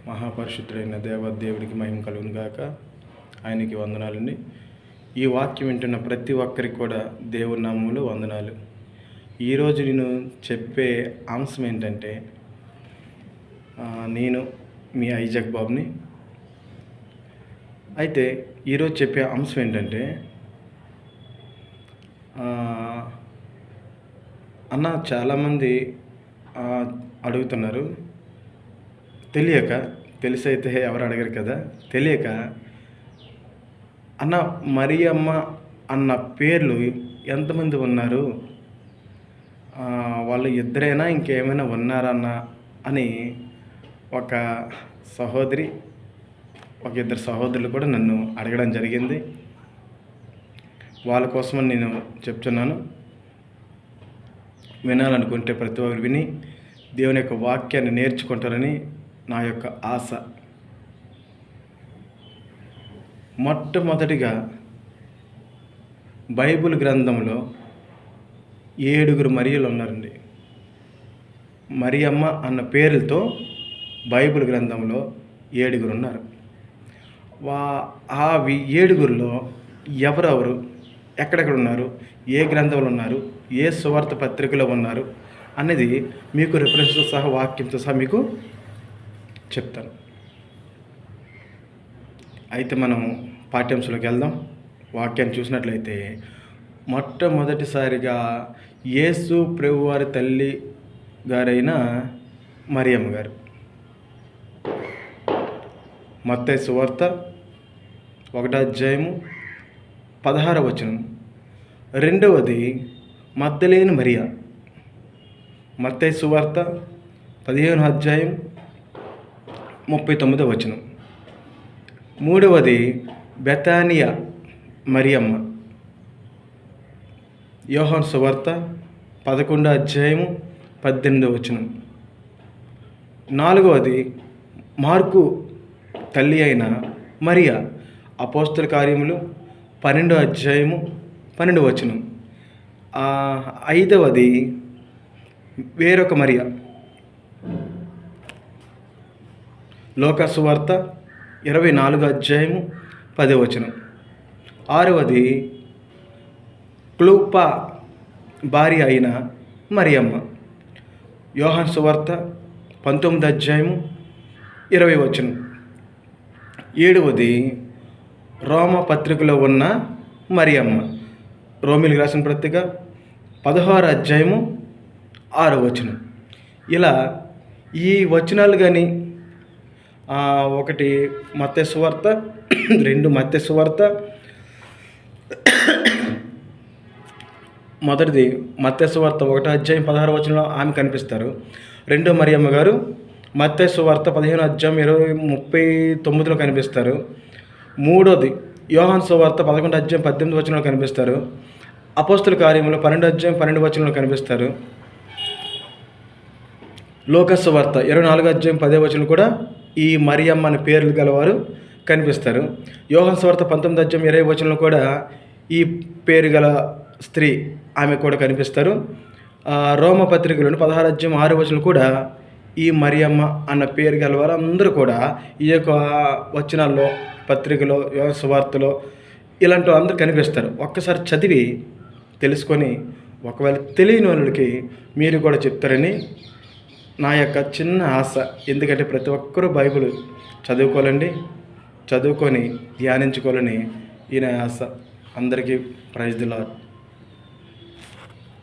మహాపరిశుద్ధుడైన దేవుడికి మహిమ కలుగును గాక. ఆయనకి వందనాలండి. ఈ వాక్యం వింటున్న ప్రతి ఒక్కరికి కూడా దేవుని నామములో వందనాలు. ఈరోజు నేను చెప్పే అంశం ఏంటంటే, నేను మీ ఐజాక్ బాబుని. అయితే ఈరోజు చెప్పే అంశం ఏంటంటే, అన్న చాలామంది అడుగుతున్నారు, తెలిసైతే ఎవరు అడగరు కదా, తెలియక అన్న మరియమ్మ అన్న పేర్లు ఎంతమంది ఉన్నారు, వాళ్ళు ఇద్దరైనా ఇంకేమైనా ఉన్నారన్న అని ఒక ఇద్దరు సహోదరులు కూడా నన్ను అడగడం జరిగింది. వాళ్ళ కోసమని నేను చెప్తున్నాను. వినాలనుకుంటే ప్రతి ఒక్కరు విని దేవుని యొక్క వాక్యాన్ని నేర్చుకుంటారని నా యొక్క ఆశ. మొట్టమొదటిగా బైబిల్ గ్రంథంలో 7 మరియలు ఉన్నారండి. మరియమ్మ అన్న పేరుతో బైబిల్ గ్రంథంలో 7 ఉన్నారు. ఆ 7లో ఎవరెవరు ఎక్కడెక్కడ ఉన్నారు, ఏ గ్రంథంలో ఉన్నారు, ఏ సువార్త పత్రికలో ఉన్నారు అనేది మీకు రిఫరెన్స్తో సహా వాక్యంతో సహా మీకు చెప్తాను. అయితే మనం పాఠ్యాంశంలోకి వెళ్దాం. వాక్యాన్ని చూసినట్లయితే, మొట్టమొదటిసారిగా యేసు ప్రభువారి తల్లి గారైన మరియమ్మ గారు, మత్తయి సువార్త 1:16. రెండవది మగ్దలేనే మరియా, మత్తయి సువార్త 15:39. మూడవది బెతానియా మరియమ్మ, యోహాను సువార్త 11:18. నాలుగవది మార్కు తల్లి అయిన మరియా, అపోస్తల కార్యములు 12:12. ఐదవది వేరొక మరియా, లూకా సువార్త 24:10. ఆరవది క్లోపా భార్య అయిన మరియమ్మ, యోహాను సువార్త 19:20. ఏడవది రోమా పత్రికలో ఉన్న మరియమ్మ, రోమిలికి రాసిన పత్రిక 16:6. ఇలా ఈ వచనాలు కానీ, ఒకటి మత్తయి సువార్త, 2 మత్తయి సువార్త, మొదటిది మత్తయి సువార్త 1:16 ఆమె కనిపిస్తారు. రెండో మరియమ్మ గారు మత్తయి సువార్త 15:20-39 కనిపిస్తారు. మూడోది యోహాను సువార్త 11:18 కనిపిస్తారు. అపోస్తల కార్యములు 12:12 కనిపిస్తారు. లూకా సువార్త 24:10 కూడా ఈ మరియమ్మ అనే పేర్లు గలవారు కనిపిస్తారు. యోహాను సువార్త 19:20 కూడా ఈ పేరు గల స్త్రీ ఆమె కూడా కనిపిస్తారు. రోమ పత్రికలోని 16:6 కూడా ఈ మరియమ్మ అన్న పేరు గలవారు అందరూ కూడా ఈ యొక్క వచనాల్లో, పత్రికలో, సువార్తలో ఇలాంటి అందరూ కనిపిస్తారు. ఒక్కసారి చదివి తెలుసుకొని, ఒకవేళ తెలియని వాళ్ళకి మీరు కూడా చెప్తారని నా యొక్క చిన్న ఆశ. ఎందుకంటే ప్రతి ఒక్కరూ బైబిల్ చదువుకొని ధ్యానించుకోవాలని ఈయన ఆశ. అందరికీ ప్రైజ్ ది లార్డ్.